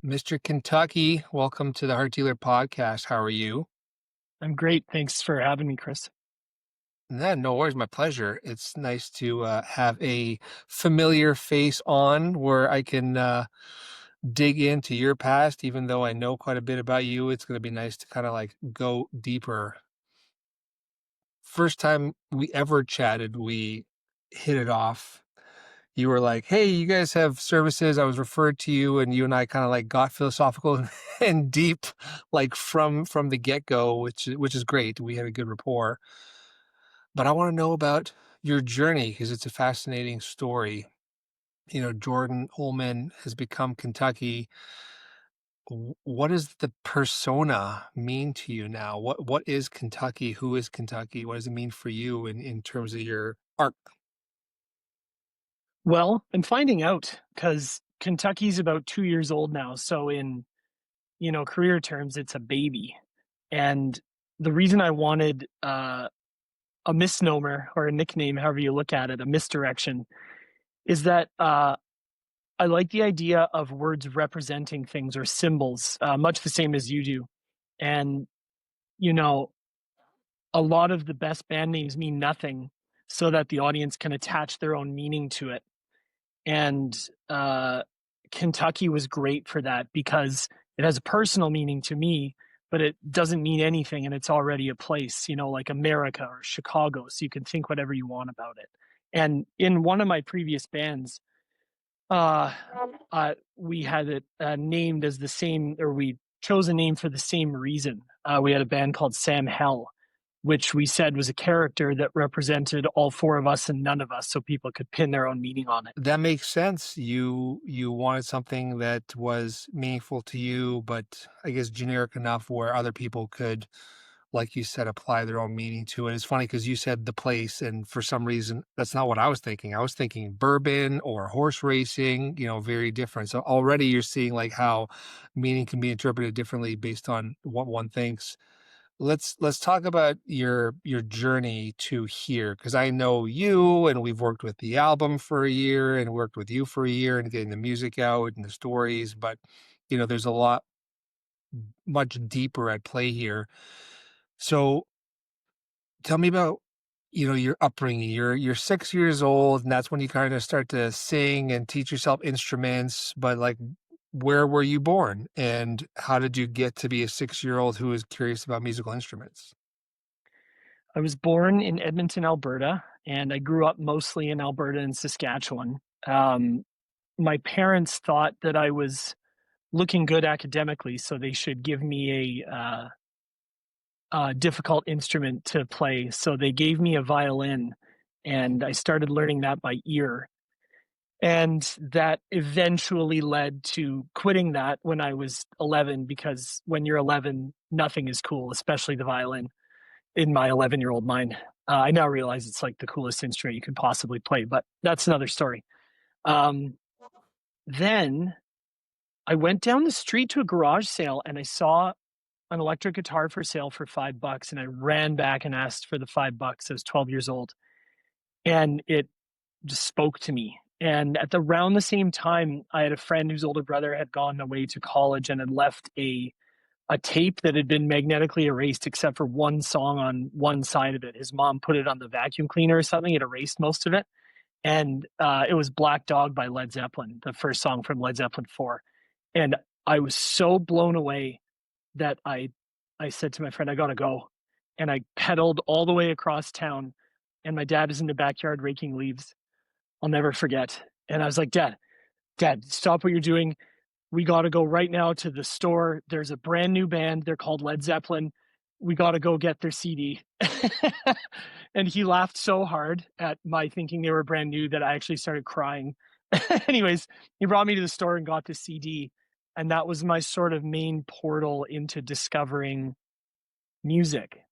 Mr. Kentucky, welcome to the Heart Dealer podcast. How are you? I'm great. Thanks for having me, Chris. No worries, my pleasure. It's nice to have a familiar face on where I can dig into your past, even though I know quite a bit about you. It's going to be nice to kind of like go deeper. First time we ever chatted, we hit it off. You were like, "Hey, you guys have services." I was referred to you, and you and I kind of like got philosophical and deep, like from the get go, which is great. We had a good rapport. But I want to know about your journey because it's a fascinating story. Jordan Holeman has become Kentucky. What does the persona mean to you now? What is Kentucky? Who is Kentucky? What does it mean for you in terms of your arc? Well, I'm finding out because Kentucky's about 2 years old now. So in, career terms, it's a baby. And the reason I wanted a misnomer or a nickname, however you look at it, a misdirection, is that I like the idea of words representing things or symbols, much the same as you do. And, you know, a lot of the best band names mean nothing so that the audience can attach their own meaning to it. And Kentucky was great for that because it has a personal meaning to me, but it doesn't mean anything, and it's already a place, like America or Chicago. So you can think whatever you want about it. And in one of my previous bands, uh, we had it named as the same, or we chose a name for the same reason. We had a band called Sam Hell, which we said was a character that represented all four of us and none of us, so people could pin their own meaning on it. That makes sense. You wanted something that was meaningful to you, but I guess generic enough where other people could, like you said, apply their own meaning to it. It's funny because you said the place, and for some reason, that's not what I was thinking. I was thinking bourbon or horse racing, very different. So already you're seeing like how meaning can be interpreted differently based on what one thinks. Let's talk about your journey to here because I know you and we've worked with the album for a year and worked with you for a year and getting the music out and the stories, but there's a lot much deeper at play here. So tell me about your upbringing. You're 6 years old and that's when you kind of start to sing and teach yourself instruments, but like where were you born and how did you get to be a 6-year-old who is curious about musical instruments? I was born in Edmonton, Alberta, and I grew up mostly in Alberta and Saskatchewan. Um, my parents thought that I was looking good academically, so they should give me a difficult instrument to play. So they gave me a violin, and I started learning that by ear. And that eventually led to quitting that when I was 11, because when you're 11, nothing is cool, especially the violin in my 11-year-old mind. I now realize it's like the coolest instrument you could possibly play, but that's another story. Um, then I went down the street to a garage sale and I saw an electric guitar for sale for $5, and I ran back and asked for the $5. I was 12 years old, and it just spoke to me. And at around the same time, I had a friend whose older brother had gone away to college and had left a tape that had been magnetically erased except for one song on one side of it. His mom put it on the vacuum cleaner or something. It erased most of it. And it was Black Dog by Led Zeppelin, the first song from Led Zeppelin 4. And I was so blown away that I said to my friend, I gotta go. And I pedaled all the way across town. And my dad is in the backyard raking leaves. I'll never forget. And I was like, Dad, stop what you're doing. We got to go right now to the store. There's a brand new band. They're called Led Zeppelin. We got to go get their CD. And he laughed so hard at my thinking they were brand new that I actually started crying. Anyways, he brought me to the store and got the CD. And that was my sort of main portal into discovering music.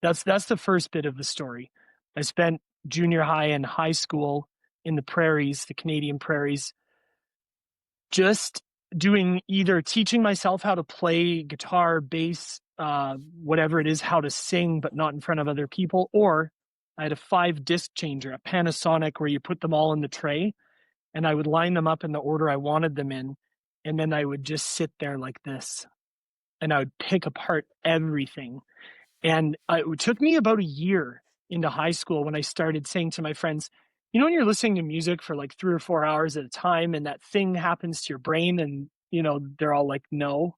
That's the first bit of the story. I spent junior high and high school in the prairies, the Canadian prairies, just doing either teaching myself how to play guitar, bass, whatever it is, how to sing, but not in front of other people. Or I had a 5-disc changer, a Panasonic, where you put them all in the tray and I would line them up in the order I wanted them in. and then I would just sit there like this, and I would pick apart everything. And it took me about a year into high school when I started saying to my friends, you know, when you're listening to music for like 3 or 4 hours at a time and that thing happens to your brain, and, you know, they're all like, no.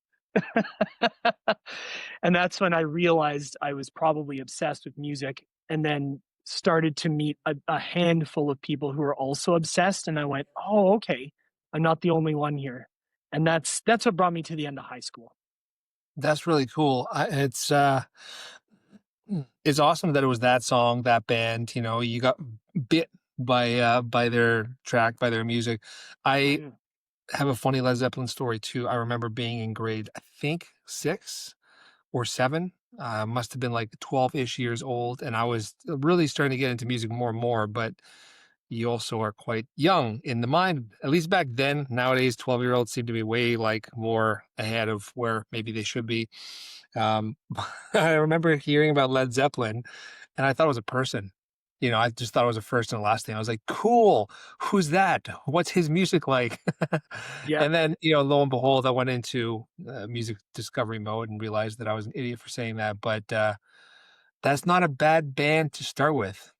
And that's when I realized I was probably obsessed with music, and then started to meet a handful of people who are also obsessed. And I went, oh, okay, I'm not the only one here. And that's what brought me to the end of high school. That's really cool. It's awesome that it was that song, that band, you know, you got bit by their track, by their music. Oh, I yeah. have a funny Led Zeppelin story too. I remember being in grade, I think 6 or 7, must have been like 12-ish years old, and I was really starting to get into music more and more, but you also are quite young in the mind, at least back then. Nowadays, 12-year-olds seem to be way, like, more ahead of where maybe they should be. Um, I remember hearing about Led Zeppelin, and I thought it was a person. You know, I just thought it was a first and a last name. I was like, "Cool, who's that? What's his music like?" Yeah. And then, you know, lo and behold, I went into, music discovery mode and realized that I was an idiot for saying that, but, that's not a bad band to start with.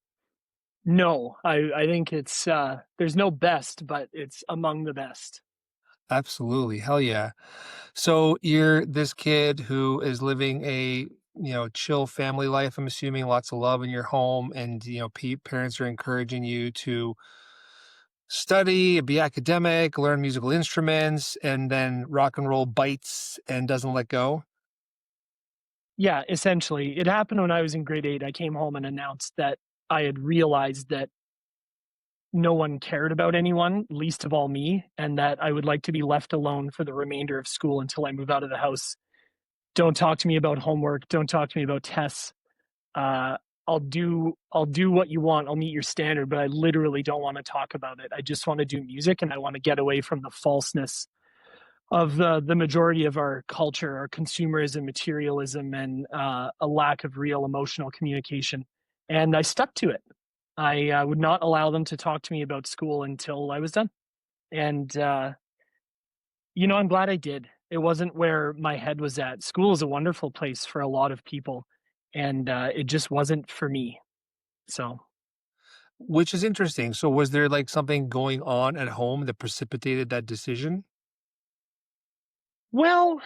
No, I think it's, there's no best, but it's among the best. Absolutely, hell yeah. So you're this kid who is living a, you know, chill family life. I'm assuming lots of love in your home, and you know, parents are encouraging you to study, be academic, learn musical instruments, and then rock and roll bites and doesn't let go. Yeah, essentially. It happened when I was in grade 8. I came home and announced that I had realized that no one cared about anyone, least of all me, and that I would like to be left alone for the remainder of school until I move out of the house. Don't talk to me about homework. Don't talk to me about tests. Uh, I'll do what you want. I'll meet your standard, but I literally don't want to talk about it. I just want to do music, and I want to get away from the falseness of the majority of our culture, our consumerism, materialism, and a lack of real emotional communication. And I stuck to it. I would not allow them to talk to me about school until I was done. And you know, I'm glad I did. It wasn't where my head was at. School is a wonderful place for a lot of people, and it just wasn't for me. So, Which is interesting. So was there like something going on at home that precipitated that decision? well,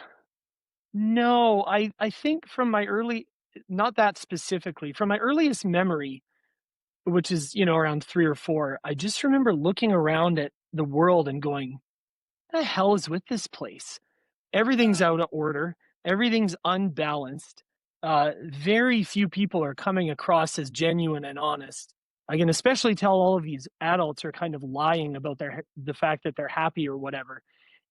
no, I think from my early, not that specifically, from my earliest memory, which is, you know, around 3 or 4, I just remember looking around at the world and going, "What the hell is with this place?" Everything's out of order, everything's unbalanced. Very few people are coming across as genuine and honest. I can especially tell all of these adults are kind of lying about the fact that they're happy or whatever.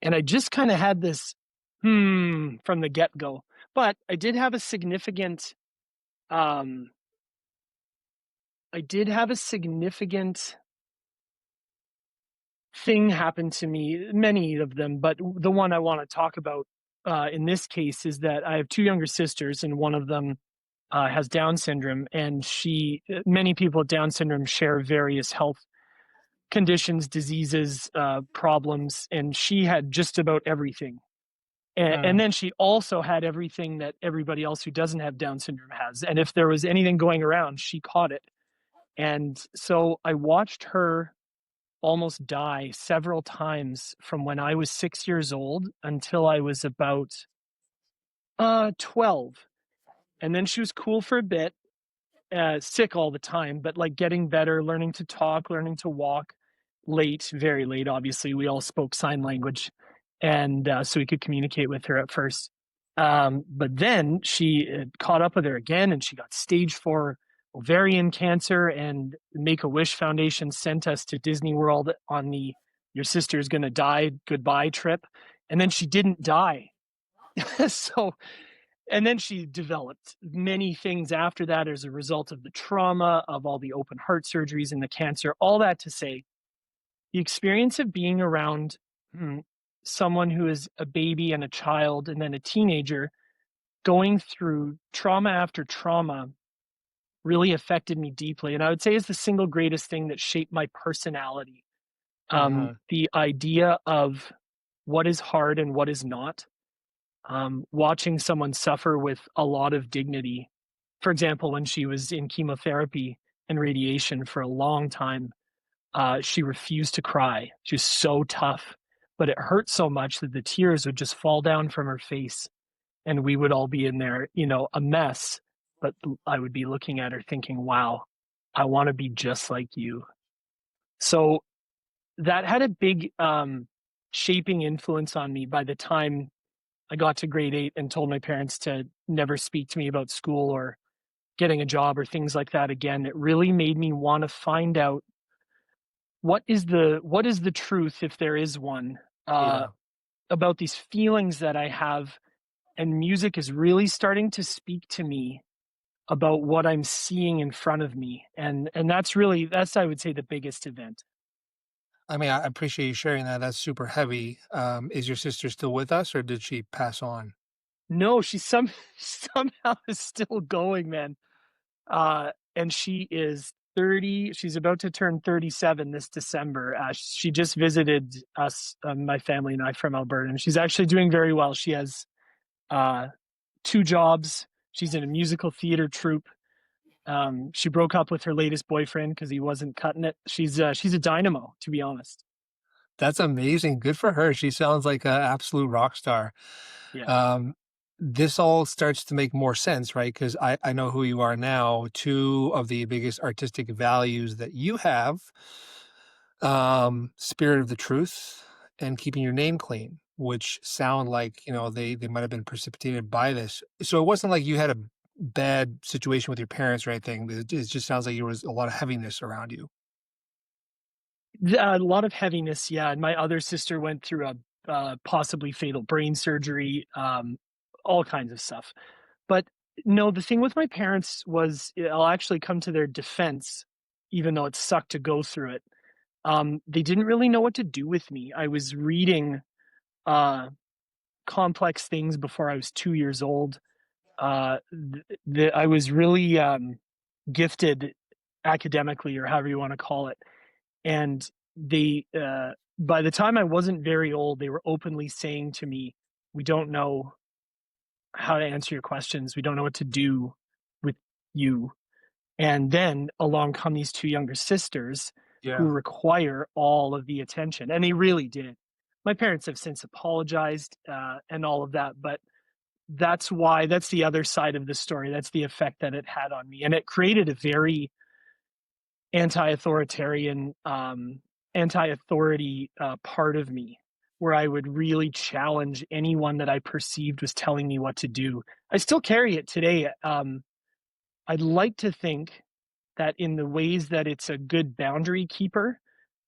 And I just kind of had this from the get-go. But um I did have a significant thing happened to me, many of them, but the one I want to talk about in this case is that I have two younger sisters, and one of them has Down syndrome, and many people with Down syndrome share various health conditions, diseases, problems, and she had just about everything. And Uh, then she also had everything that everybody else who doesn't have Down syndrome has. And if there was anything going around, she caught it. And so I watched her almost die several times from when I was 6 years old until I was about 12. And then she was cool for a bit, sick all the time, but like getting better, learning to talk, learning to walk. Late, very late, obviously. We all spoke sign language, and so we could communicate with her at first. But then she caught up with her again, and she got stage 4 ovarian cancer. And Make a Wish Foundation sent us to Disney World on the "your sister's gonna die" goodbye trip, and then she didn't die. So, and then she developed many things after that as a result of the trauma of all the open heart surgeries and the cancer. All that to say, the experience of being around mm, someone who is a baby and a child and then a teenager going through trauma after trauma really affected me deeply. And I would say is the single greatest thing that shaped my personality. mhm. The idea of what is hard and what is not. Watching someone suffer with a lot of dignity. For example, when she was in chemotherapy and radiation for a long time, she refused to cry. She was so tough, but it hurt so much that the tears would just fall down from her face, and we would all be in there, a mess. But I would be looking at her thinking, wow, I want to be just like you. So that had a big shaping influence on me by the time I got to grade 8 and told my parents to never speak to me about school or getting a job or things like that again. It really made me want to find out what is the truth, if there is one, uh, Yeah. about these feelings that I have. And music is really starting to speak to me about what I'm seeing in front of me. And that's, I would say, the biggest event. I mean, I appreciate you sharing that. That's super heavy. Is your sister still with us, or did she pass on? No, she somehow is still going, man. And she is 30. She's about to turn 37 this December. She just visited us, my family and I, from Alberta, and she's actually doing very well. She has uh, 2 jobs. She's in a musical theater troupe. She broke up with her latest boyfriend because he wasn't cutting it. She's a dynamo, to be honest. That's amazing. Good for her. She sounds like an absolute rock star. Yeah. Um, this all starts to make more sense, right? Because I know who you are now. Two of the biggest artistic values that you have, spirit of the truth and keeping your name clean, which sound like, they might have been precipitated by this. So it wasn't like you had a bad situation with your parents or anything. It just sounds like there was a lot of heaviness around you. A lot of heaviness, yeah, and my other sister went through a, possibly fatal brain surgery, all kinds of stuff. But, no, the thing with my parents was, I'll actually come to their defense, even though it sucked to go through it. They didn't really know what to do with me. I was reading, uh, complex things before I was 2 years old. I was really, gifted academically, or however you wanna call it, and by the time I wasn't very old, they were openly saying to me, "We don't know how to answer your questions. We don't know what to do with you." And then along come these 2 younger sisters who Yeah. require all of the attention, and they really did. My parents have since apologized, and all of that, but that's the other side of the story. That's the effect that it had on me, and it created a very anti-authoritarian, anti-authority, part of me, where I would really challenge anyone that I perceived was telling me what to do. I still carry it today. I'd like to think that in the ways that it's a good boundary keeper,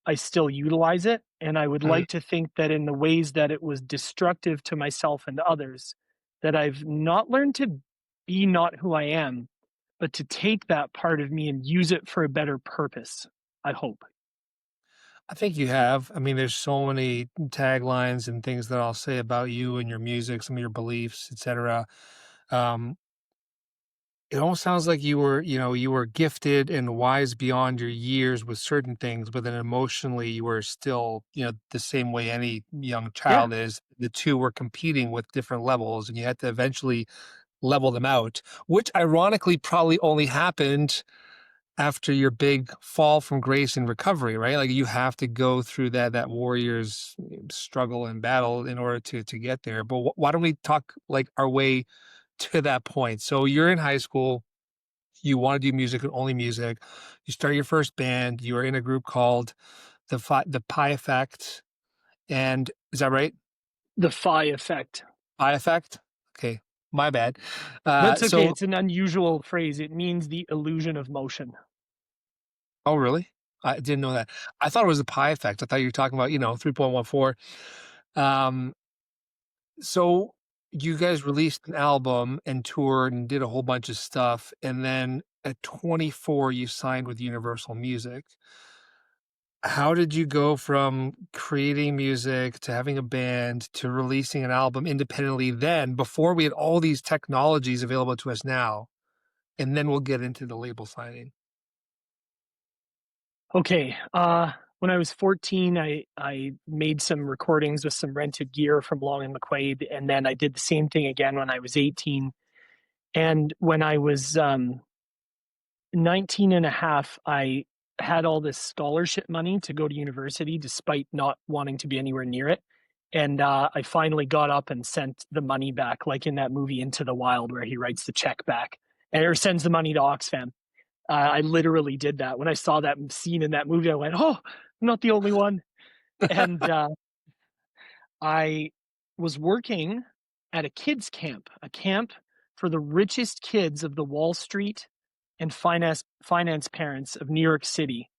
I still utilize it, and I would Mhm. like to think that in the ways that it was destructive to myself and others, that I've not learned to be not who I am, but to take that part of me and use it for a better purpose, I hope. I think you have. I mean, there's so many taglines and things that I'll say about you and your music, some of your beliefs, etc. Um, it almost sounds like you were gifted and wise beyond your years with certain things, but then emotionally you were still, the same way any young Yeah. child is. The two were competing with different levels, and you had to eventually level them out, which ironically probably only happened after your big fall from grace and recovery, right? Like you have to go through that warrior's struggle and battle in order to get there. But why don't we talk like our way to that point? So you're in high school, you want to do music and only music. You start your first band. You are in a group called the Pi Effect, and is that right? The phi effect. Pi Effect. Okay, my bad. That's okay. So It's an unusual phrase. It means the illusion of motion. oh really? I didn't know that. I thought it was a Pi Effect. I thought you were talking about 3.14. Um, so you guys released an album and toured and did a whole bunch of stuff, and then at 24 you signed with Universal Music. How did you go from creating music to having a band to releasing an album independently then, before we had all these technologies available to us now? And then we'll get into the label signing. Okay. when I was 14, I made some recordings with some rented gear from Long and McQuaid, and then I did the same thing again when I was 18. And when I was 19 and a half, I had all this scholarship money to go to university despite not wanting to be anywhere near it. And I finally got up and sent the money back, like in that movie Into the Wild, where he writes the check back and or sends the money to Oxfam. I literally did that. When I saw that scene in that movie, I went, "Oh, I'm not the only one." And I was working at a kids camp, a camp for the richest kids of the Wall Street and finance parents of New York City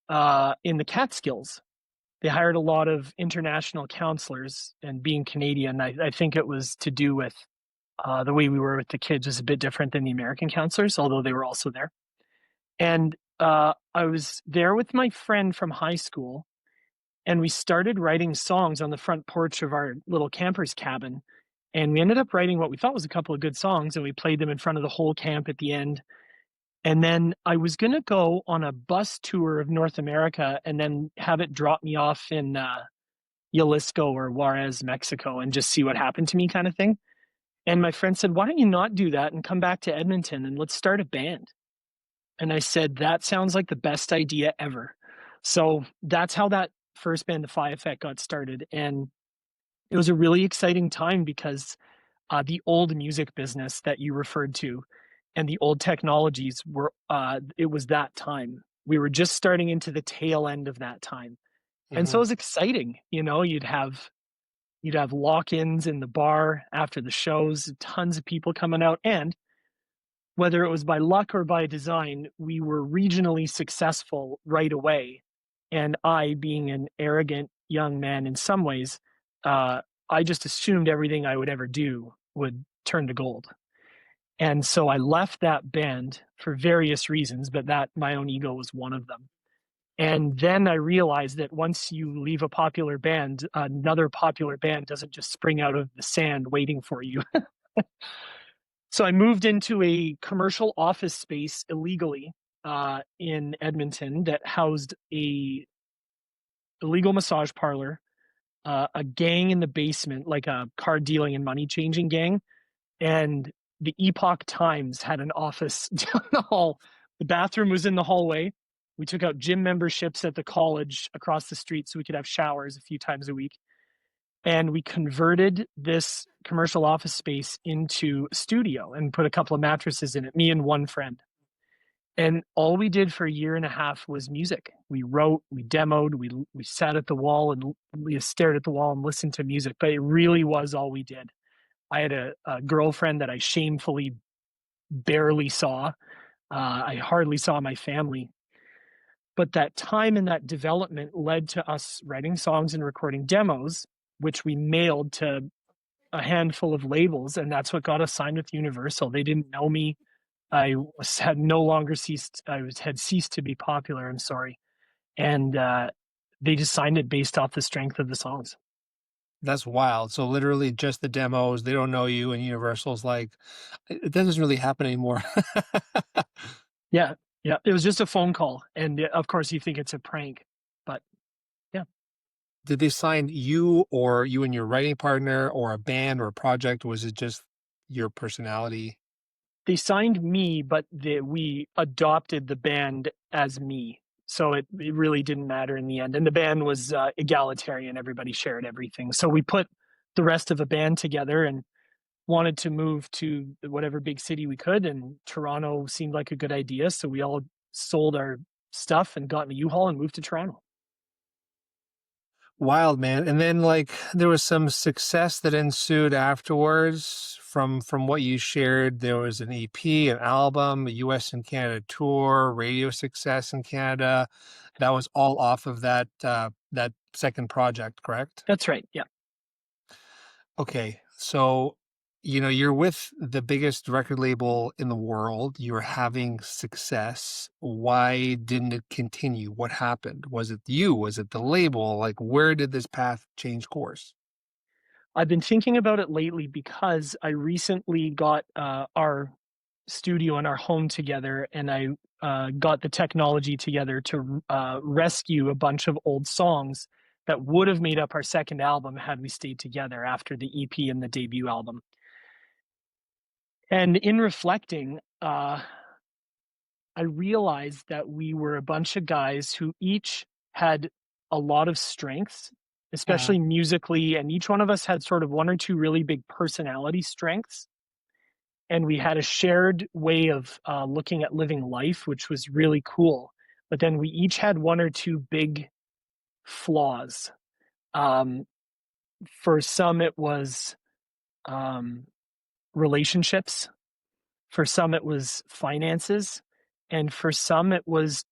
in the Catskills. They hired a lot of international counselors, and being Canadian, I think it was to do with the way we were with the kids was a bit different than the American counselors, although they were also there. And I was there with my friend from high school, and we started writing songs on the front porch of our little camper's cabin. And we ended up writing what we thought was a couple of good songs, and we played them in front of the whole camp at the end. And then I was going to go on a bus tour of North America and then have it drop me off in Jalisco or Juarez, Mexico, and just see what happened to me, kind of thing. And my friend said, "Why don't you not do that and come back to Edmonton and let's start a band?" And I said, "That sounds like the best idea ever." So that's how that first band, The Phi Effect, got started. And it was a really exciting time because the old music business that you referred to and the old technologies were, it was that time. We were just starting into the tail end of that time. And so it Mhm. was exciting. You know, you'd have lock-ins in the bar after the shows, tons of people coming out. And whether it was by luck or by design, we were regionally successful right away. And I, being an arrogant young man in some ways, I just assumed everything I would ever do would turn to gold. And so I left that band for various reasons, but that my own ego was one of them. And then I realized that once you leave a popular band, another popular band doesn't just spring out of the sand waiting for you. So I moved into a commercial office space illegally in Edmonton that housed a illegal massage parlor, a gang in the basement, like a card dealing and money changing gang, and the Epoch Times had an office down the hall. The bathroom was in the hallway. We took out gym memberships at the college across the street so we could have showers a few times a week. And we converted this commercial office space into a studio and put a couple of mattresses in it, me and one friend. And all we did for a year and a half was music. We wrote, we demoed, we sat at the wall and we stared at the wall and listened to music. But it really was all we did. I had a girlfriend that I shamefully barely saw. I hardly saw my family. But that time and that development led to us writing songs and recording demos, which we mailed to a handful of labels, and that's what got us signed with Universal. They didn't know me. Had no longer ceased. Had ceased to be popular. I'm sorry, and they just signed it based off the strength of the songs. That's wild. So literally just the demos, they don't know you, and Universal's like, "It doesn't really happen anymore." Yeah, yeah. It was just a phone call, and of course you think it's a prank, but yeah, Did they sign you or you and your writing partner or a band or a project? Was it just your personality? they signed me, but we adopted the band as me. So it really didn't matter in the end. And the band was egalitarian. Everybody shared everything. So we put the rest of a band together and wanted to move to whatever big city we could. And Toronto seemed like a good idea. So we all sold our stuff and got in a U-Haul and moved to Toronto. Wild, man. And then like there was some success that ensued afterwards from what you shared. There was an EP, an album, a US and Canada tour, radio success in Canada. That was all off of that second project, correct? That's right. Yeah. Okay. So, you're with the biggest record label in the world. You're having success. Why didn't it continue? What happened? Was it you? Was it the label? Like, where did this path change course? I've been thinking about it lately because I recently got our studio in our home together, and I got the technology together to rescue a bunch of old songs that would have made up our second album had we stayed together after the EP and the debut album. And in reflecting, I realized that we were a bunch of guys who each had a lot of strengths, Mhm. especially musically, and each one of us had sort of one or two really big personality strengths. And we had a shared way of looking at living life, which was really cool. But then we each had one or two big flaws. Um, for some, it was um, relationships. For some, it was finances. And for some, it was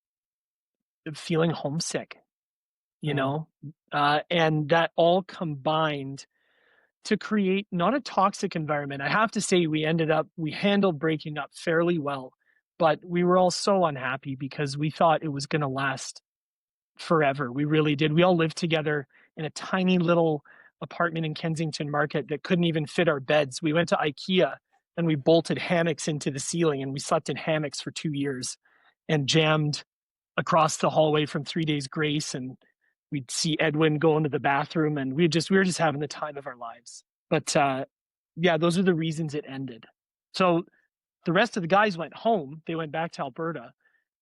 feeling homesick, you Mhm. know? And that all combined to create not a toxic environment. I have to say we handled breaking up fairly well, but we were all so unhappy because we thought it was going to last forever. We really did. We all lived together in a tiny little apartment in Kensington Market that couldn't even fit our beds. We went to IKEA and we bolted hammocks into the ceiling and we slept in hammocks for 2 years and jammed across the hallway from 3 Days Grace, and we'd see Edwin go into the bathroom, and we were just having the time of our lives. But yeah, those are the reasons it ended. So the rest of the guys went home. They went back to Alberta,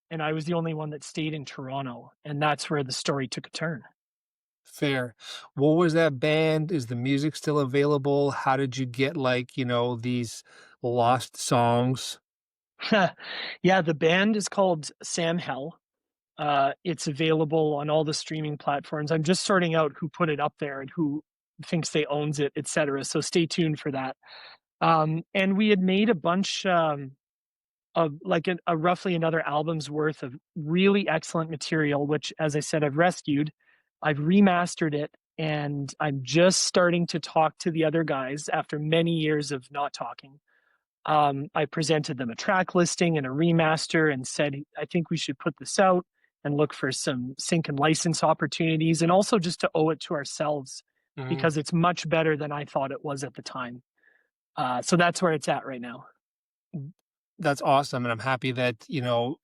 and I was the only one that stayed in Toronto, and that's where the story took a turn. Fair. What was that band? Is the music still available? How did you get, like, these lost songs? Yeah, the band is called Sam Hell. It's available on all the streaming platforms. I'm just sorting out who put it up there and who thinks they owns it, etc. So stay tuned for that. And we had made a bunch of like a roughly another album's worth of really excellent material, which, as I said, I've rescued. I've remastered it, and I'm just starting to talk to the other guys after many years of not talking. I presented them a track listing and a remaster and said, I think we should put this out and look for some sync and license opportunities, and also just to owe it to ourselves Mhm. because it's much better than I thought it was at the time. So that's where it's at right now. That's awesome, and I'm happy that,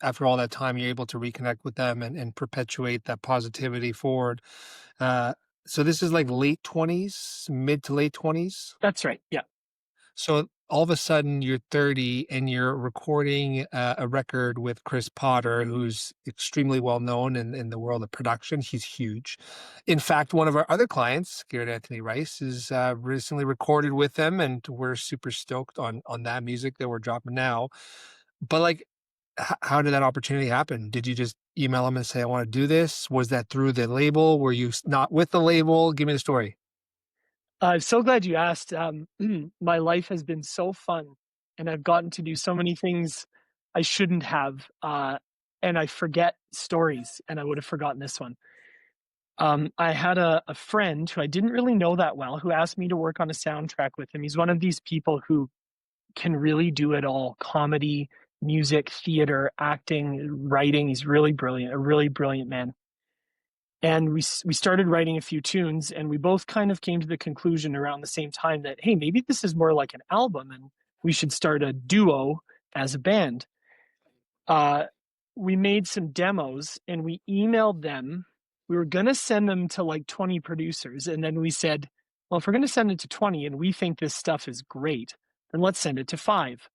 after all that time, you're able to reconnect with them and perpetuate that positivity forward. Uh, so this is like late 20s, mid to late 20s? That's right. Yeah. So all of a sudden you're 30 and you're recording a record with Chris Potter, who's extremely well known in the world of production. He's huge. In fact, one of our other clients, Garrett Anthony Rice, is recently recorded with them, and we're super stoked on that music that we're dropping now. But like, how did that opportunity happen? Did you just email him and say, "I want to do this"? Was that through the label? Were you not with the label? Give me the story. I'm so glad you asked. My life has been so fun, and I've gotten to do so many things I shouldn't have. And I forget stories, and I would have forgotten this one. I had a friend who I didn't really know that well who asked me to work on a soundtrack with him. He's one of these people who can really do it all: comedy, music, theater, acting, writing. He's really brilliant, a really brilliant man. And we started writing a few tunes, and we both kind of came to the conclusion around the same time that, hey, maybe this is more like an album and we should start a duo as a band. uh, we made some demos and we emailed them. We were going to send them to like 20 producers, and then we said, well, if we're going to send it to 20 and we think this stuff is great, then let's send it to 5.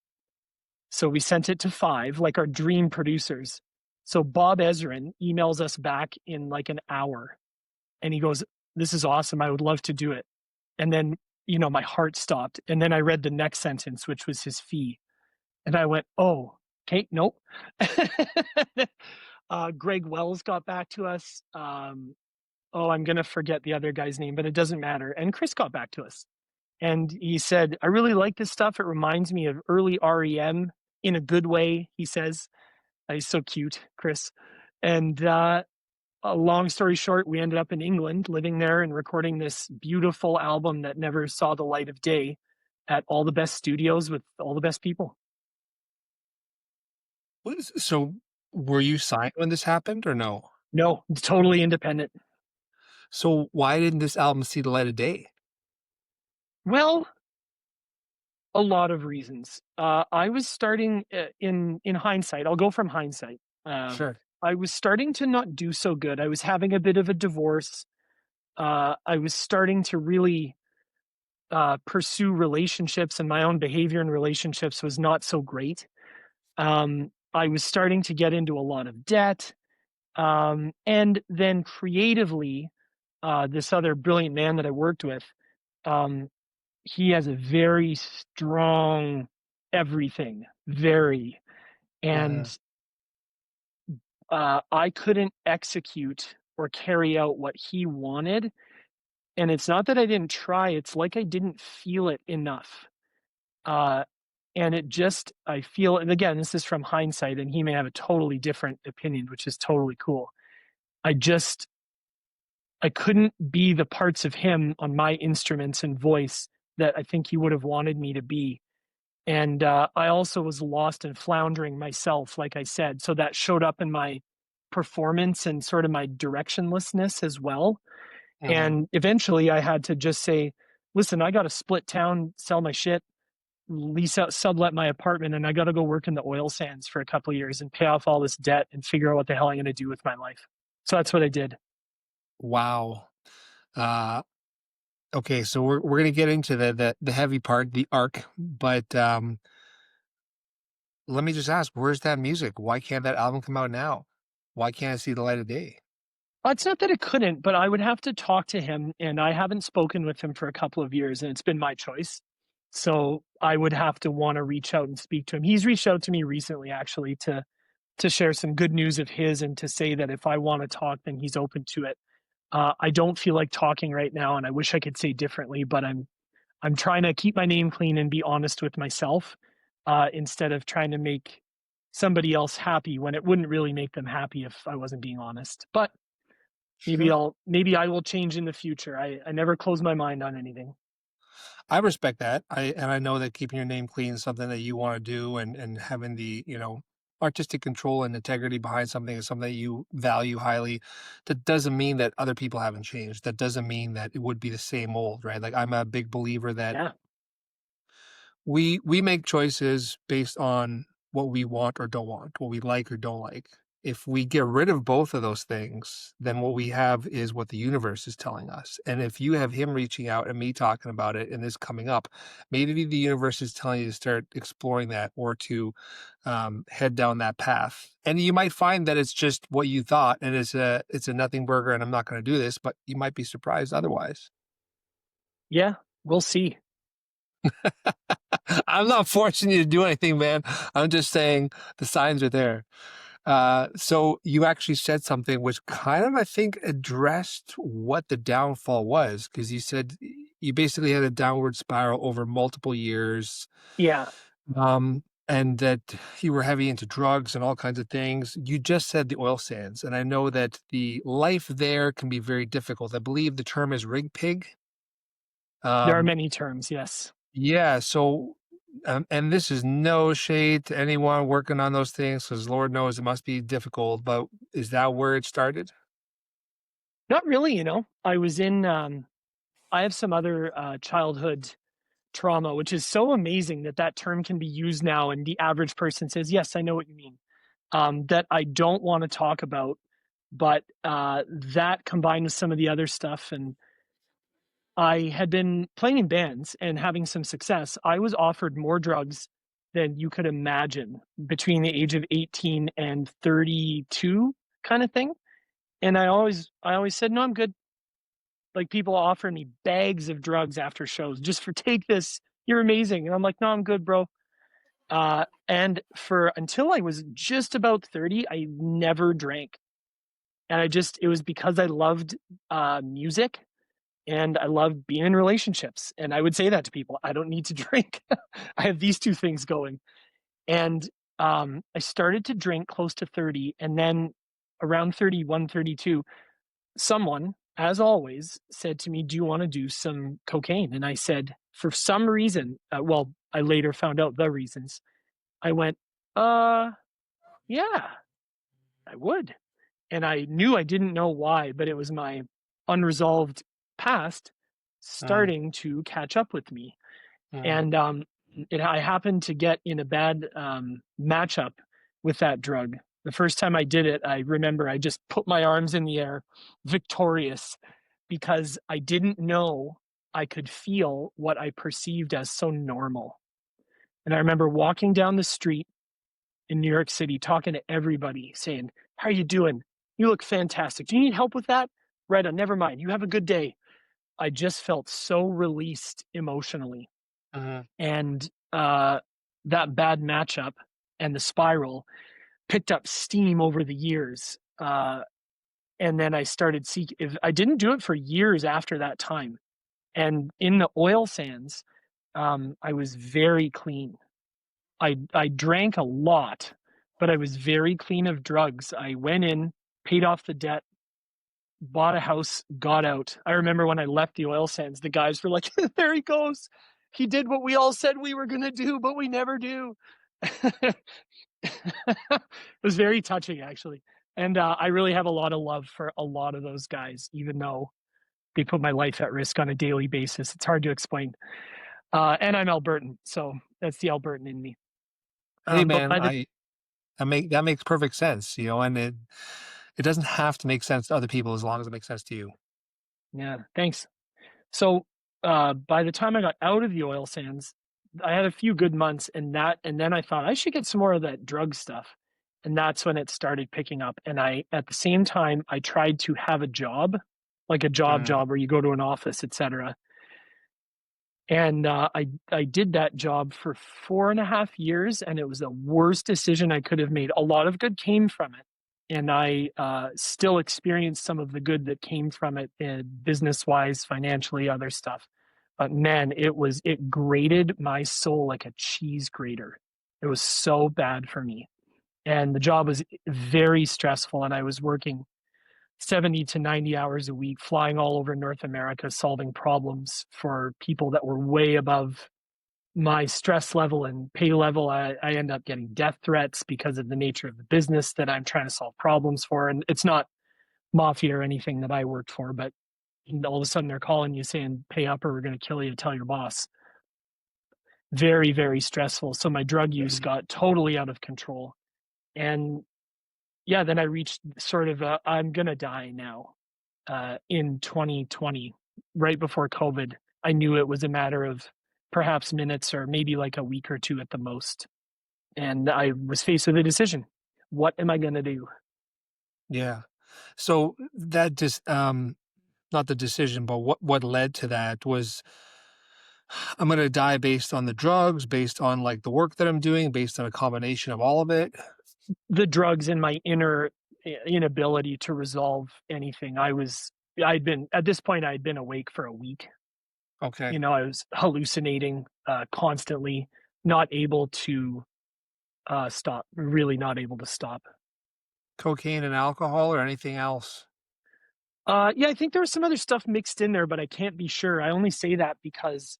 So we sent it to 5, like our dream producers. So Bob Ezrin emails us back in like an hour, and he goes, "This is awesome. I would love to do it." And then, my heart stopped. And then I read the next sentence, which was his fee. And I went, "Oh, okay, nope." Greg Wells got back to us. Oh, I'm going to forget the other guy's name, but it doesn't matter. And Chris got back to us. And he said, "I really like this stuff. It reminds me of early REM in a good way," he says. He's so cute, Chris. And a long story short, we ended up in England, living there and recording this beautiful album that never saw the light of day at all the best studios with all the best people. So were you signed when this happened or no? No, totally independent. So why didn't this album see the light of day? Well, A lot of reasons. I was starting in hindsight. I'll go from hindsight. Uh, Sure. I was starting to not do so good. I was having a bit of a divorce. I was starting to really pursue relationships, and my own behavior in relationships was not so great. I was starting to get into a lot of debt. And then creatively, this other brilliant man that I worked with, um, he has a very strong everything, very. Uh, And I couldn't execute or carry out what he wanted. And it's not that I didn't try, it's like I didn't feel it enough. Uh, and it just, I feel, and again, this is from hindsight, and he may have a totally different opinion, which is totally cool. I just, I couldn't be the parts of him on my instruments and voice that I think he would have wanted me to be. And I also was lost and floundering myself, like I said. So that showed up in my performance and sort of my directionlessness as well. mhm. And eventually I had to just say, listen, I got to split town, sell my shit, lease out, sublet my apartment, and I got to go work in the oil sands for a couple of years and pay off all this debt and figure out what the hell I'm going to do with my life. So that's what I did. Wow. Uh, okay, so we're gonna get into the heavy part, the arc, but let me just ask, where's that music? Why can't that album come out now? Why can't it see the light of day? It's not that it couldn't, but I would have to talk to him, and I haven't spoken with him for a couple of years, and it's been my choice. So I would have to want to reach out and speak to him. He's reached out to me recently, actually, to share some good news of his and to say that if I want to talk, then he's open to it. I don't feel like talking right now, and I wish I could say differently, but I'm trying to keep my name clean and be honest with myself instead of trying to make somebody else happy when it wouldn't really make them happy if I wasn't being honest. But Sure. maybe I will change in the future. I never close my mind on anything. I respect that. I know that keeping your name clean is something that you wanna do and having the, artistic control and integrity behind something is something that you value highly. That doesn't mean that other people haven't changed. That doesn't mean that it would be the same old, right? Like, I'm a big believer that Yeah. we make choices based on what we want or don't want, what we like or don't like. If we get rid of both of those things, then what we have is what the universe is telling us. And if you have him reaching out and me talking about it and this coming up, maybe the universe is telling you to start exploring that or to head down that path. And you might find that it's just what you thought, and it's a nothing burger, and I'm not going to do this. But you might be surprised otherwise. Yeah. We'll see. I'm not forcing you to do anything, man. I'm just saying the signs are there. So you actually said something which kind of, I think, addressed what the downfall was, because you said you basically had a downward spiral over multiple years, Yeah. and that you were heavy into drugs and all kinds of things. You just said the oil sands, and I know that the life there can be very difficult. I believe the term is rig pig. There are Um, many terms. Yes. Yeah, so, and this is no shade to anyone working on those things, because Lord knows it must be difficult, but is that where it started? Not really. I was in, I have some other childhood trauma, which is so amazing that that term can be used now. And the average person says, yes, I know what you mean. That I don't want to talk about. But that combined with some of the other stuff, and I had been playing in bands and having some success. I was offered more drugs than you could imagine between the age of 18 and 32 kind of thing. And I always said, no, I'm good. Like people offer me bags of drugs after shows just for take this. You're amazing. And I'm like, no, I'm good, bro. And for until I was just about 30, I never drank. And it was because I loved music and I love being in relationships. And I would say that to people. I don't need to drink. I have these two things going. And I started to drink close to 30. And then around 31, 32, someone, as always, said to me, do you want to do some cocaine? And I said, for some reason, well, I later found out the reasons. I went, uh, yeah, I would. And I knew I didn't know why, but it was my unresolved past Mm, starting to catch up with me. mm, And I happened to get in a bad matchup with that drug. The first time I did it, I remember I just put my arms in the air, victorious, because I didn't know I could feel what I perceived as so normal. And I remember walking down the street in New York City, talking to everybody, saying, "How are you doing? You look fantastic. Do you need help with that? Right on, never mind. You have a good day." I just felt so released emotionally. Mhm. And that bad matchup and the spiral picked up steam over the years. And then I started seeking. If I didn't do it for years after that time, and in the oil sands, I was very clean. I drank a lot, but I was very clean of drugs. I went in, paid off the debt, bought a house, got out. I remember when I left the oil sands, the guys were like, "There he goes. He did what we all said we were gonna do, but we never do." It was very touching, actually, and, I really have a lot of love for a lot of those guys, even though they put my life at risk on a daily basis. It's hard to explain, and I'm Albertan, so that's the Albertan in me. Hey, But man, by the that makes perfect sense, and it doesn't have to make sense to other people as long as it makes sense to you. Yeah, thanks. So, by the time I got out of the oil sands, I had a few good months and then I thought I should get some more of that drug stuff. And that's when it started picking up. And at the same time, I tried to have a job, like a Mhm. job where you go to an office, etc. And I did that job for 4.5 years, and it was the worst decision I could have made. A lot of good came from it, and I still experienced some of the good that came from it, business wise, financially, other stuff. But man, it grated my soul like a cheese grater. It was so bad for me, and the job was very stressful, and I was working 70 to 90 hours a week, flying all over North America, solving problems for people that were way above my stress level and pay level. I end up getting death threats because of the nature of the business that I'm trying to solve problems for. And it's not mafia or anything that I worked for, but all of a sudden they're calling you saying, "Pay up or we're going to kill you, tell your boss." Very, very stressful. So my drug use got totally out of control. And yeah, then I reached sort of a, I'm going to die now in 2020, right before COVID. I knew it was a matter of perhaps minutes or maybe like a week or two at the most. And I was faced with a decision. What am I going to do? Yeah. So that just not the decision, but what led to that was I'm gonna die based on the drugs, based on like the work that I'm doing, based on a combination of all of it. The drugs and my inner inability to resolve anything. I'd been, at this point, I'd been awake for a week. Okay. I was hallucinating constantly, not able to stop, really not able to stop. Cocaine and alcohol or anything else? Yeah, I think there was some other stuff mixed in there, but I can't be sure. I only say that because,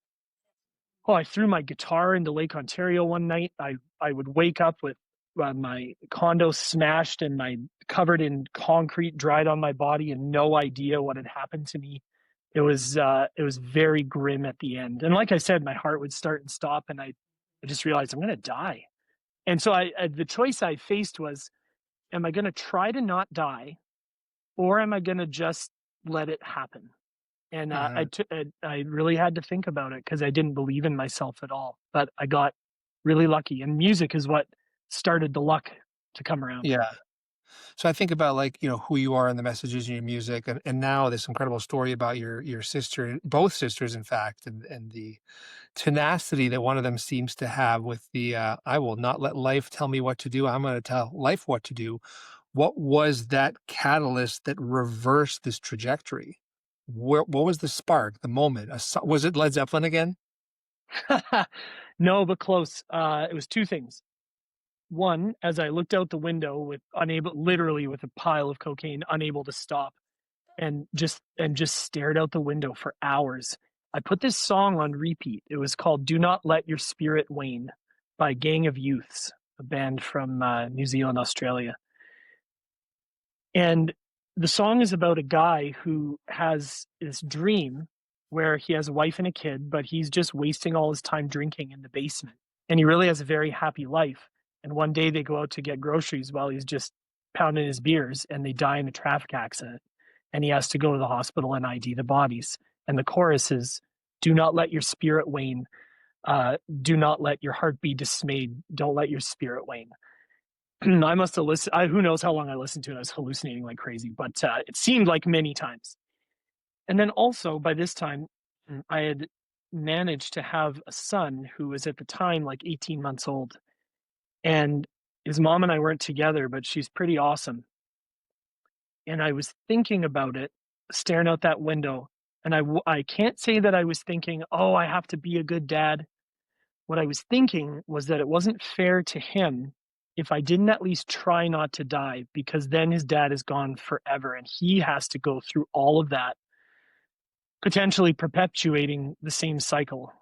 oh, I threw my guitar into Lake Ontario one night. I would wake up with my condo smashed and my covered in concrete, dried on my body, and no idea what had happened to me. It was very grim at the end, and like I said, my heart would start and stop, and I just realized I'm going to die. And so the choice I faced was, am I going to try to not die, or am I going to just let it happen? And Mhm. I really had to think about it because I didn't believe in myself at all. But I got really lucky, and music is what started the luck to come around. Yeah. So I think about like, who you are and the messages in your music and now this incredible story about your sister, both sisters in fact, and the tenacity that one of them seems to have with the I will not let life tell me what to do. I'm gonna tell life what to do. What was that catalyst that reversed this trajectory? What was the spark, the moment? Was it Led Zeppelin again? No, but close. It was two things. One, as I looked out the window with unable, literally with a pile of cocaine, unable to stop, and just stared out the window for hours. I put this song on repeat. It was called "Do Not Let Your Spirit Wane" by Gang of Youths, a band from New Zealand, Australia. And the song is about a guy who has this dream where he has a wife and a kid, but he's just wasting all his time drinking in the basement. And he really has a very happy life. And one day they go out to get groceries while he's just pounding his beers and they die in a traffic accident. And he has to go to the hospital and ID the bodies. And the chorus is, do not let your spirit wane. Do not let your heart be dismayed. Don't let your spirit wane. I must have listened. Who knows how long I listened to it? I was hallucinating like crazy, but it seemed like many times. And then also by this time, I had managed to have a son who was at the time like 18 months old. And his mom and I weren't together, but she's pretty awesome. And I was thinking about it, staring out that window. And I can't say that I was thinking, oh, I have to be a good dad. What I was thinking was that it wasn't fair to him if I didn't at least try not to die, because then his dad is gone forever and he has to go through all of that, potentially perpetuating the same cycle.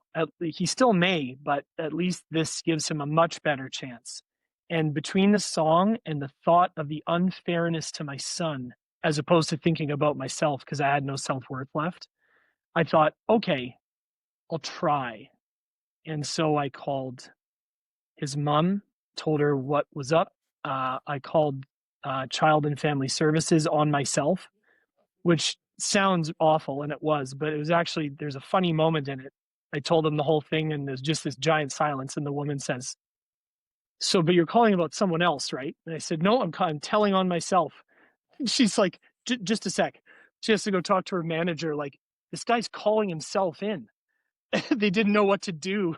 He still may, but at least this gives him a much better chance. And between the song and the thought of the unfairness to my son, as opposed to thinking about myself because I had no self worth left, I thought, okay, I'll try. And so I called his mom, told her what was up. I called Child and Family Services on myself, which sounds awful, and it was, but it was actually, there's a funny moment in it. I told them the whole thing, and there's just this giant silence, and the woman says, "So, but you're calling about someone else, right?" And I said, "No, I'm telling on myself." And she's like, "Just a sec." She has to go talk to her manager. Like, this guy's calling himself in. They didn't know what to do.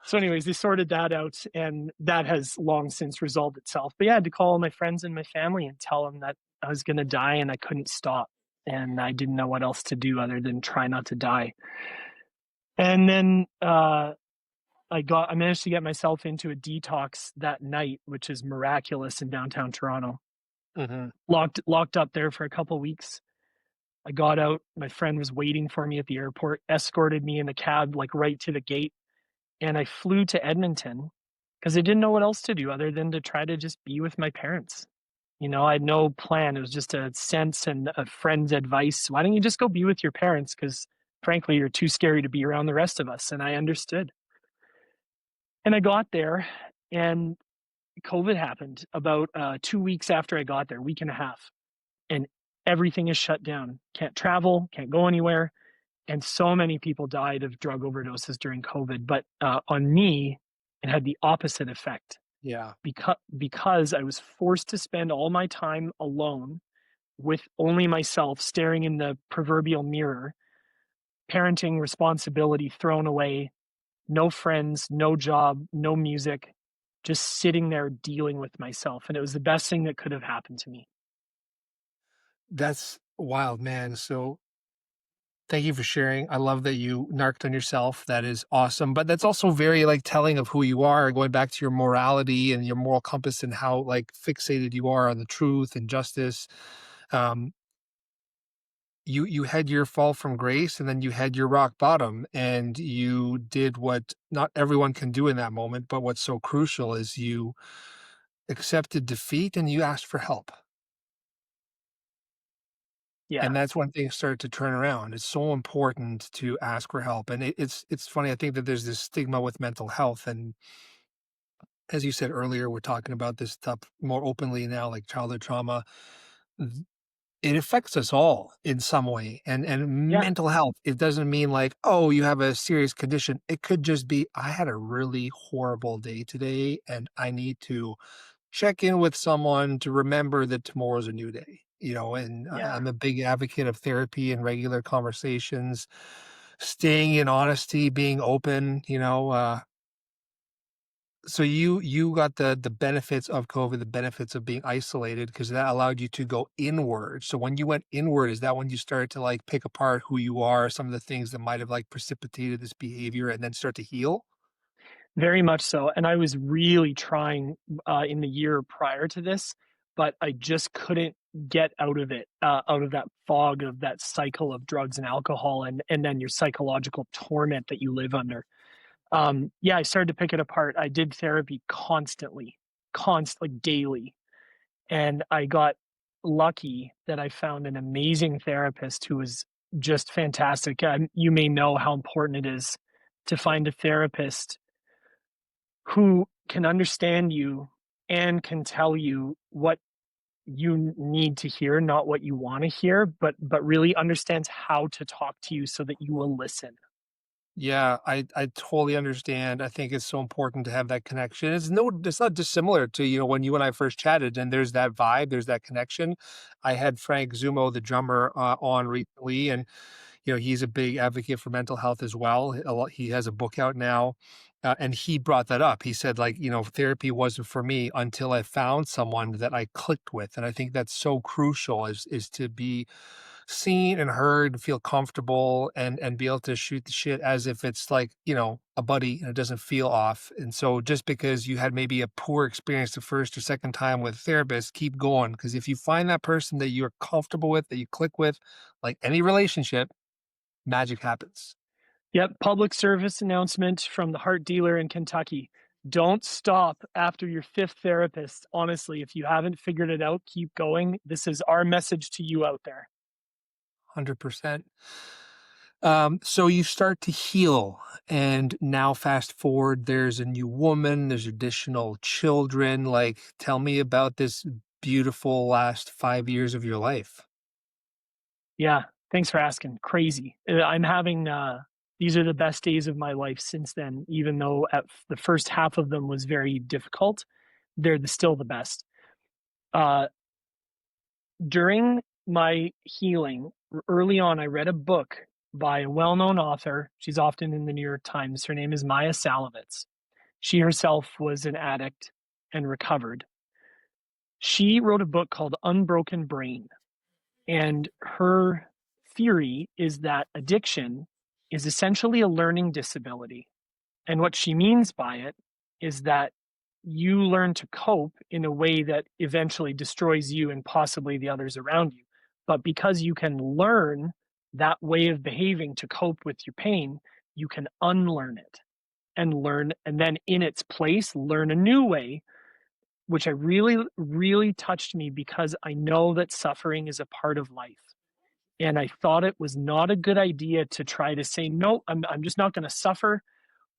So, anyways, they sorted that out, and that has long since resolved itself. But yeah, I had to call all my friends and my family and tell them that I was going to die and I couldn't stop. And I didn't know what else to do other than try not to die. And then I managed to get myself into a detox that night, which is miraculous in downtown Toronto. Mhm. Locked up there for a couple weeks. I got out. My friend was waiting for me at the airport, escorted me in a cab like right to the gate, and I flew to Edmonton because I didn't know what else to do other than to try to just be with my parents. You know, I had no plan. It was just a sense and a friend's advice. Why don't you just go be with your parents? Because frankly, you're too scary to be around the rest of us. And I understood. And I got there, and COVID happened about 2 weeks after I got there, week and a half. And everything is shut down. Can't travel, can't go anywhere. And so many people died of drug overdoses during COVID. But on me, it had the opposite effect Yeah. because I was forced to spend all my time alone with only myself staring in the proverbial mirror, parenting responsibility thrown away, no friends, no job, no music, just sitting there dealing with myself. And it was the best thing that could have happened to me. That's wild, man. So thank you for sharing. I love that you narked on yourself. That is awesome. But that's also very like telling of who you are, going back to your morality and your moral compass and how like fixated you are on the truth and justice. Um, you had your fall from grace and then you had your rock bottom and you did what not everyone can do in that moment, but what's so crucial is you accepted defeat and you asked for help. Yeah. And that's when things start to turn around. It's so important to ask for help. And it's funny. I think that there's this stigma with mental health. And as you said earlier, we're talking about this stuff more openly now, like childhood trauma. Th- It affects us all in some way. And Yeah. mental health, it doesn't mean like, oh, you have a serious condition. It could just be, I had a really horrible day today and I need to check in with someone to remember that tomorrow's a new day, and Yeah. I'm a big advocate of therapy and regular conversations, staying in honesty, being open, so you got the benefits of COVID, the benefits of being isolated because that allowed you to go inward. So when you went inward, is that when you started to like pick apart who you are, some of the things that might have like precipitated this behavior and then start to heal? Very much so. And I was really trying in the year prior to this, but I just couldn't get out of it, out of that fog of that cycle of drugs and alcohol, and then your psychological torment that you live under. Yeah, I started to pick it apart. I did therapy constantly, like daily, and I got lucky that I found an amazing therapist who was just fantastic. You may know how important it is to find a therapist who can understand you and can tell you what you need to hear, not what you want to hear, but really understands how to talk to you so that you will listen. Yeah, I totally understand. I think it's so important to have that connection. It's not dissimilar to, when you and I first chatted and there's that vibe, there's that connection. I had Frank Zumo, the drummer, on recently, and he's a big advocate for mental health as well. He has a book out now, and he brought that up. He said, like, therapy wasn't for me until I found someone that I clicked with, and I think that's so crucial is to be seen and heard, feel comfortable, and be able to shoot the shit as if it's like, a buddy and it doesn't feel off. And so just because you had maybe a poor experience the first or second time with a therapist, keep going. Because if you find that person that you're comfortable with, that you click with, like any relationship, magic happens. Yep, public service announcement from the heart dealer in Kentucky. Don't stop after your fifth therapist. Honestly, if you haven't figured it out, keep going. This is our message to you out there. 100%. So you start to heal, and now fast forward, there's a new woman, there's additional children. Like, tell me about this beautiful last 5 years of your life. Yeah, thanks for asking. Crazy. I'm having these are the best days of my life since then, even though the first half of them was very difficult. Still the best. Uh, During my healing, early on, I read a book by a well-known author. She's often in the New York Times. Her name is Maya Salovitz. She herself was an addict and recovered. She wrote a book called Unbroken Brain, and her theory is that addiction is essentially a learning disability. And what she means by it is that you learn to cope in a way that eventually destroys you and possibly the others around you. But because you can learn that way of behaving to cope with your pain, you can unlearn it and learn, and then in its place, learn a new way, which I really, really touched me because I know that suffering is a part of life. And I thought it was not a good idea to try to say, no, I'm just not going to suffer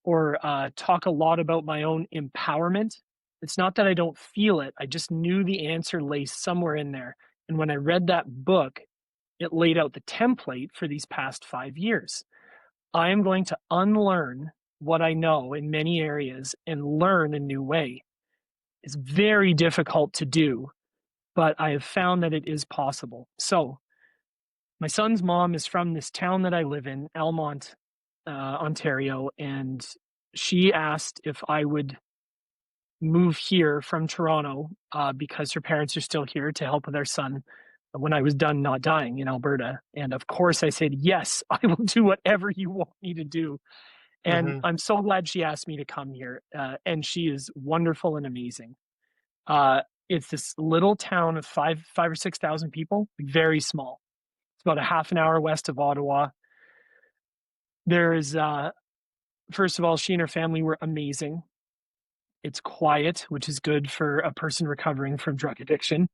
or talk a lot about my own empowerment. It's not that I don't feel it. I just knew the answer lay somewhere in there. And when I read that book, it laid out the template for these past 5 years. I am going to unlearn what I know in many areas and learn a new way. It's very difficult to do, but I have found that it is possible. So, my son's mom is from this town that I live in, Almont, Ontario, and she asked if I would move here from Toronto because her parents are still here to help with our son when I was done not dying in Alberta. And of course, I said, yes, I will do whatever you want me to do. And Hmm. I'm so glad she asked me to come here. And she is wonderful and amazing. Uh, it's this little town of five or 6,000 people, very small. It's about a half an hour west of Ottawa. There is, first of all, she and her family were amazing. It's quiet, which is good for a person recovering from drug addiction.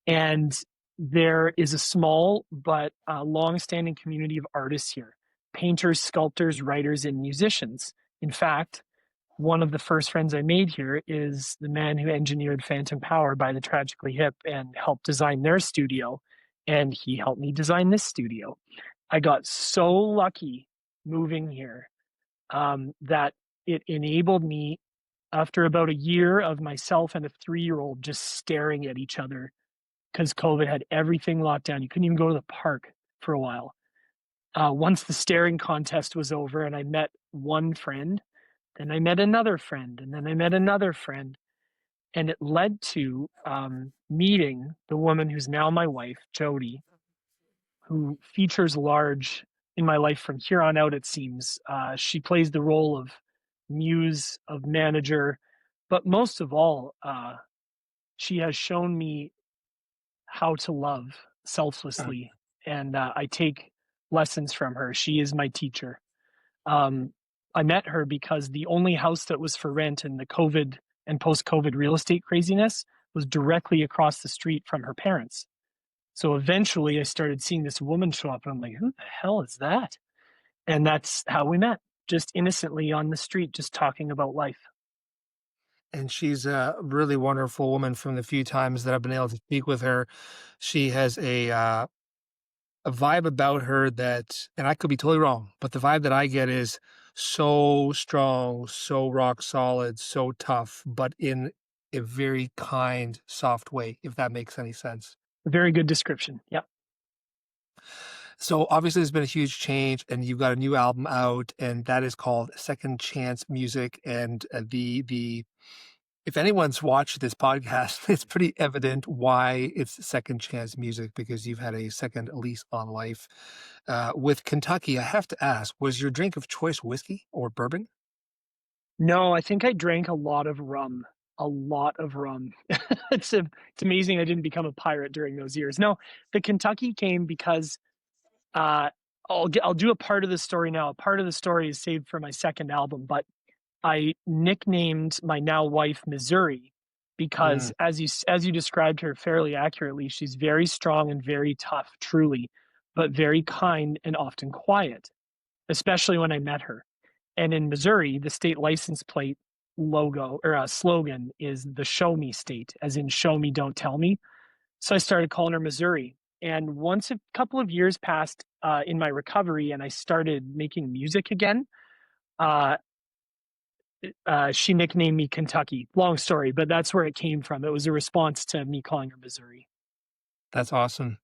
And there is a small but long-standing community of artists here: painters, sculptors, writers, and musicians. In fact, one of the first friends I made here is the man who engineered Phantom Power by the Tragically Hip and helped design their studio. And he helped me design this studio. I got so lucky moving here that it enabled me, after about a year of myself and a 3-year-old just staring at each other because COVID had everything locked down. You couldn't even go to the park for a while. Once the staring contest was over and I met one friend, then I met another friend, and then I met another friend. And it led to meeting the woman who's now my wife, Jody, who features large in my life from here on out, it seems. She plays the role of muse, of manager, but most of all, she has shown me how to love selflessly. And I take lessons from her. She is my teacher. Um, I met her because the only house that was for rent in the COVID and post COVID real estate craziness was directly across the street from her parents. So eventually I started seeing this woman show up and I'm like, who the hell is that? And that's how we met, just innocently on the street, just talking about life. And she's a really wonderful woman from the few times that I've been able to speak with her. She has a vibe about her that, and I could be totally wrong, but the vibe that I get is so strong, so rock solid, so tough, but in a very kind, soft way, if that makes any sense. Very good description. Yep. So obviously there's been a huge change and you've got a new album out and that is called Second Chance Music. And the if anyone's watched this podcast, it's pretty evident why it's second chance music because you've had a second lease on life. With Kentucky, I have to ask, was your drink of choice whiskey or bourbon? No, I think I drank a lot of rum, a lot of rum. It's amazing I didn't become a pirate during those years. No, the Kentucky came because uh, I'll do a part of the story now. A part of the story is saved for my second album, but I nicknamed my now wife Missouri Mm, because as you described her fairly accurately, she's very strong and very tough, truly, but very kind and often quiet, especially when I met her. And in Missouri, the state license plate logo or slogan is the show me state, as in show me, don't tell me. So I started calling her Missouri. And once a couple of years passed in my recovery and I started making music again, uh, she nicknamed me Kentucky. Long story, but that's where it came from. It was a response to me calling her Missouri. that's awesome.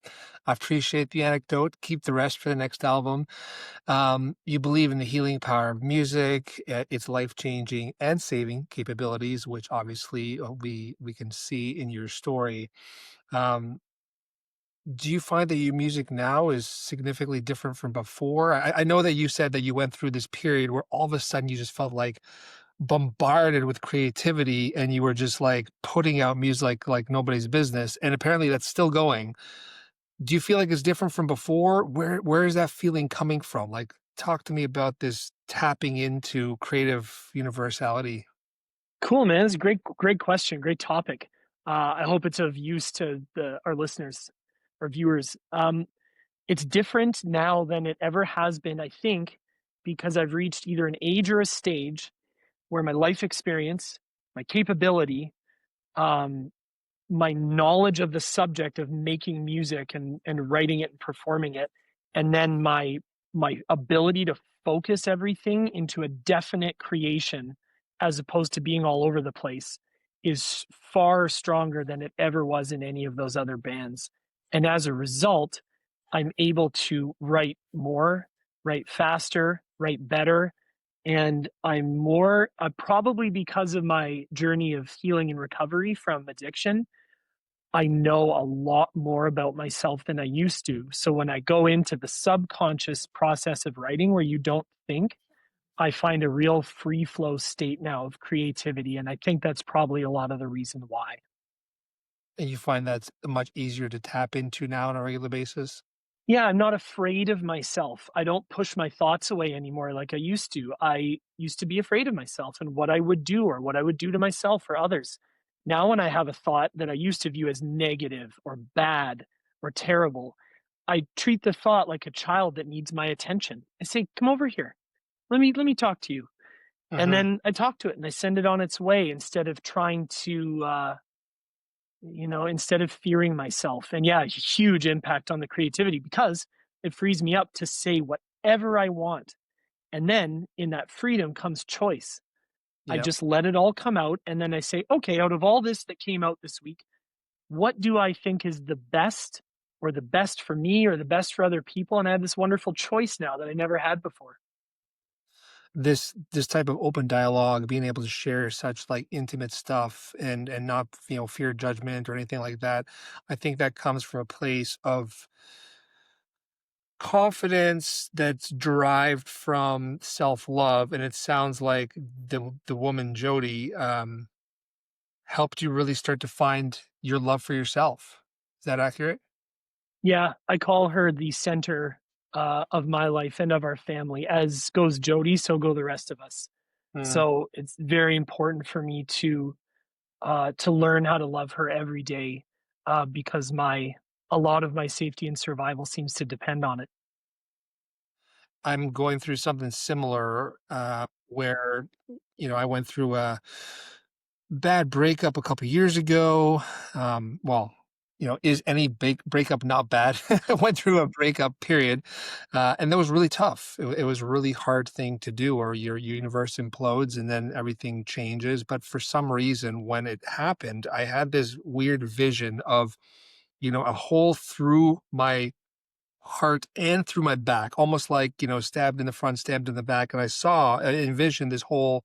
I appreciate the anecdote. Keep the rest for the next album. You believe in the healing power of music, its life-changing and saving capabilities, which obviously we can see in your story. Um, Do you find that your music now is significantly different from before? I know that you said that you went through this period where all of a sudden you just felt like bombarded with creativity and you were just like putting out music like nobody's business. And apparently that's still going. Do you feel like it's different from before? Where is that feeling coming from? Like talk to me about this tapping into creative universality. Cool, man. It's a great question. Great topic. I hope it's of use to our listeners or viewers. It's different now than it ever has been, I think, because I've reached either an age or a stage where my life experience, my capability, um, my knowledge of the subject of making music and writing it and performing it, and then my ability to focus everything into a definite creation as opposed to being all over the place is far stronger than it ever was in any of those other bands. And as a result, I'm able to write more, write faster, write better, and I'm more probably because of my journey of healing and recovery from addiction. I know a lot more about myself than I used to. So when I go into the subconscious process of writing where you don't think, I find a real free flow state now of creativity. And I think that's probably a lot of the reason why. And you find that's much easier to tap into now on a regular basis? Yeah, I'm not afraid of myself. I don't push my thoughts away anymore like I used to. I used to be afraid of myself and what I would do or what I would do to myself or others. Now, when I have a thought that I used to view as negative or bad or terrible, I treat the thought like a child that needs my attention. I say, "Come over here. Let me talk to you." And Mhm. then I talk to it and I send it on its way instead of trying to instead of fearing myself. And yeah, huge impact on the creativity because it frees me up to say whatever I want. And then in that freedom comes choice. I Yep. just let it all come out. And then I say, okay, out of all this that came out this week, what do I think is the best or the best for me or the best for other people? And I have this wonderful choice now that I never had before. This type of open dialogue, being able to share such like intimate stuff and not, fear judgment or anything like that, I think that comes from a place of confidence that's derived from self-love, and it sounds like the woman Jody, helped you really start to find your love for yourself. Is that accurate? Yeah, I call her the center of my life and of our family. As goes Jody, so go the rest of us. Mm. So it's very important for me to learn how to love her every day because a lot of my safety and survival seems to depend on it. I'm going through something similar, where, I went through a bad breakup a couple years ago. Well, is any breakup not bad? I went through a breakup period, and that was really tough. It was a really hard thing to do, or your universe implodes and then everything changes. But for some reason, when it happened, I had this weird vision of, a hole through my heart and through my back, almost like, stabbed in the front, stabbed in the back. And I envisioned this hole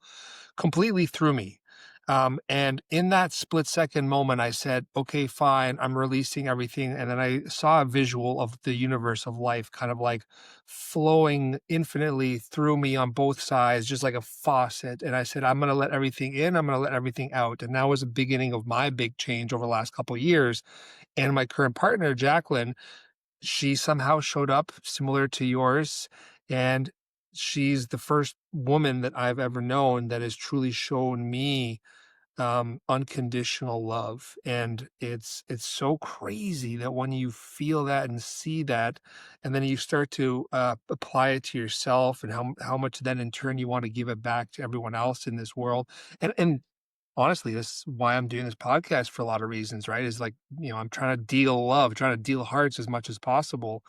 completely through me. And in that split second moment, I said, okay, fine, I'm releasing everything. And then I saw a visual of the universe of life kind of like flowing infinitely through me on both sides, just like a faucet. And I said, I'm going to let everything in, I'm going to let everything out. And that was the beginning of my big change over the last couple of years. And my current partner, Jacqueline, she somehow showed up similar to yours, and she's the first woman that I've ever known that has truly shown me, unconditional love, and it's so crazy that when you feel that and see that, and then you start to, apply it to yourself and how much then in turn you wanna give it back to everyone else in this world, and honestly, this is why I'm doing this podcast for a lot of reasons, right? Is like, I'm trying to deal love, trying to deal hearts as much as possible.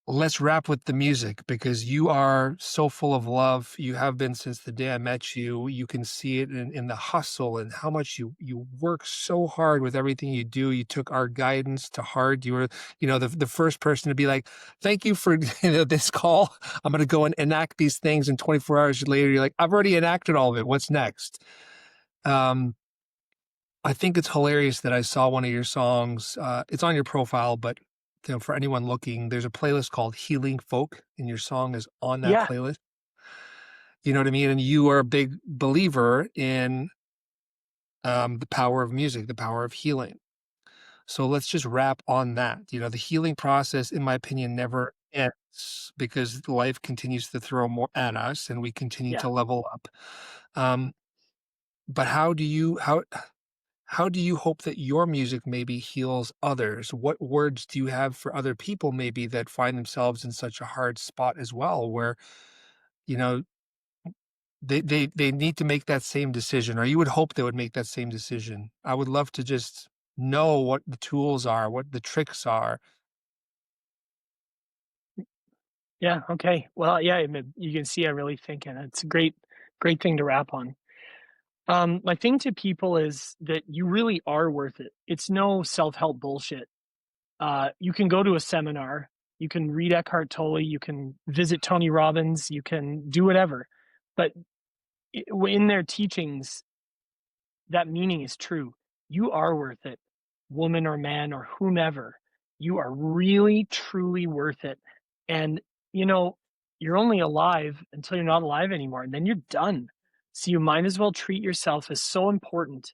Let's wrap with the music because you are so full of love. You have been since the day I met you. You can see it in the hustle and how much you work so hard with everything you do. You took our guidance to heart. You were, the first person to be like, thank you for this call. I'm gonna go and enact these things, and 24 hours later, you're like, I've already enacted all of it. What's next? Um, I think it's hilarious that I saw one of your songs, it's on your profile, but, for anyone looking, there's a playlist called Healing Folk, and your song is on that Yeah, playlist. You know what I mean? And you are a big believer in, the power of music, the power of healing. So let's just wrap on that. The healing process, in my opinion, never ends because life continues to throw more at us and we continue yeah. to level up. Um, but how do you hope that your music maybe heals others? What words do you have for other people maybe that find themselves in such a hard spot as well, where, you know, they need to make that same decision, or you would hope they would make that same decision? I would love to just know what the tools are, what the tricks are. Yeah, okay. Well, yeah, I mean, you can see I really think, and it's a great thing to wrap on. My thing to people is that you really are worth it. It's no self-help bullshit. You can go to a seminar, you can read Eckhart Tolle, you can visit Tony Robbins, you can do whatever, but in their teachings, that meaning is true. You are worth it, woman or man or whomever. You are really, truly worth it. And, you know, you're only alive until you're not alive anymore, and then you're done. So you might as well treat yourself as so important.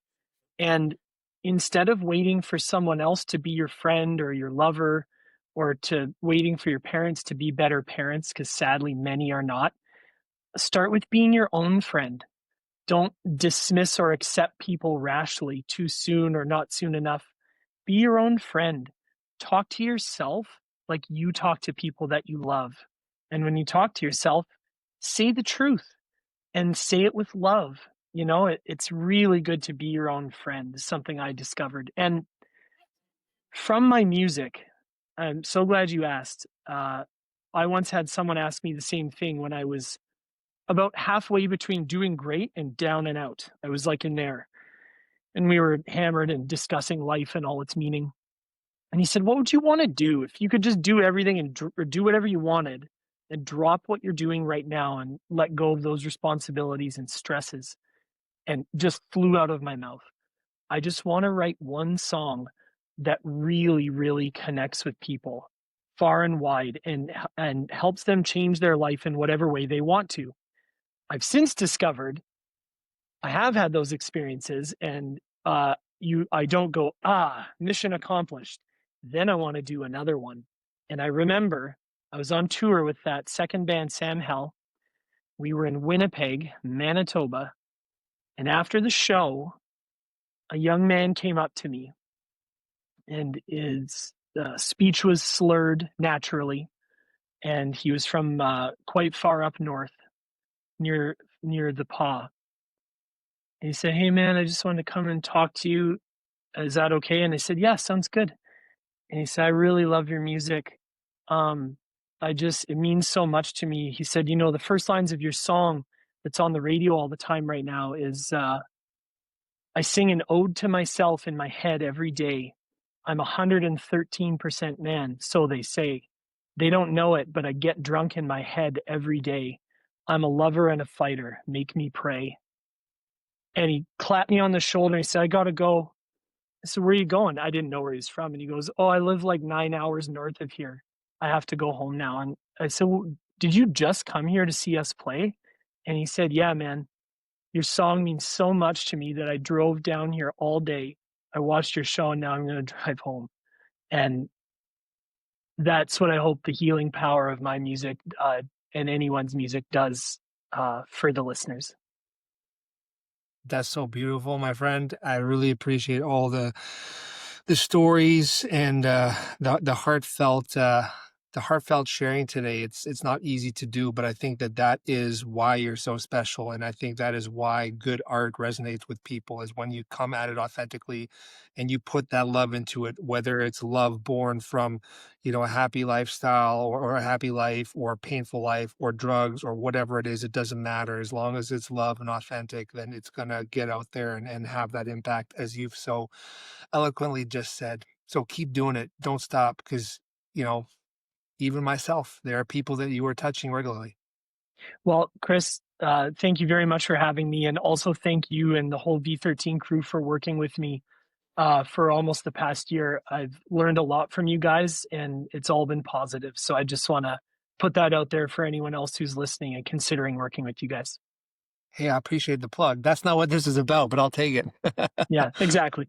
And instead of waiting for someone else to be your friend or your lover, or to waiting for your parents to be better parents, because sadly many are not, start with being your own friend. Don't dismiss or accept people rashly too soon or not soon enough. Be your own friend. Talk to yourself like you talk to people that you love. And when you talk to yourself, say the truth and say it with love. It's really good to be your own friend, is something I discovered. And from my music, I'm so glad you asked. I once had someone ask me the same thing when I was about halfway between doing great and down and out. I was like in there, and we were hammered and discussing life and all its meaning. And he said, "What would you want to do if you could just do everything and or do whatever you wanted, and drop what you're doing right now and let go of those responsibilities and stresses?" And just flew out of my mouth. I just want to write one song that really, really connects with people far and wide, and helps them change their life in whatever way they want to. I've since discovered I have had those experiences, and I don't go, mission accomplished. Then I want to do another one. And I remember I was on tour with that second band, Sam Hell. We were in Winnipeg, Manitoba, and after the show, a young man came up to me and his speech was slurred naturally, and he was from quite far up north, near the paw. And he said, "Hey man, I just wanted to come and talk to you. Is that okay?" And I said, "Yeah, sounds good." And he said, "I really love your music. Um, it means so much to me." He said, "The first lines of your song that's on the radio all the time right now is, I sing an ode to myself in my head every day. I'm 113% man, so they say. They don't know it, but I get drunk in my head every day. I'm a lover and a fighter. Make me pray." And he clapped me on the shoulder and he said, "I gotta go." I said, "Where are you going?" I didn't know where he's from. And he goes, "Oh, I live like 9 hours north of here. I have to go home now." And I said, "Well, did you just come here to see us play?" And he said, "Yeah, man. Your song means so much to me that I drove down here all day. I watched your show and now I'm going to drive home." And that's what I hope the healing power of my music and anyone's music does for the listeners. That's so beautiful, my friend. I really appreciate all the stories and the heartfelt sharing today. It's not easy to do, but I think that that is why you're so special, and I think that is why good art resonates with people is when you come at it authentically and you put that love into it, whether it's love born from a happy lifestyle or a happy life or a painful life or drugs or whatever it is, it doesn't matter. As long as it's love and authentic, then it's going to get out there and have that impact as you've so eloquently just said. So keep doing it. Don't stop because, you know, even myself, there are people that you are touching regularly. Well, Chris, thank you very much for having me. And also thank you and the whole V13 crew for working with me for almost the past year. I've learned a lot from you guys, and it's all been positive. So I just want to put that out there for anyone else who's listening and considering working with you guys. Hey, I appreciate the plug. That's not what this is about, but I'll take it. Yeah, exactly.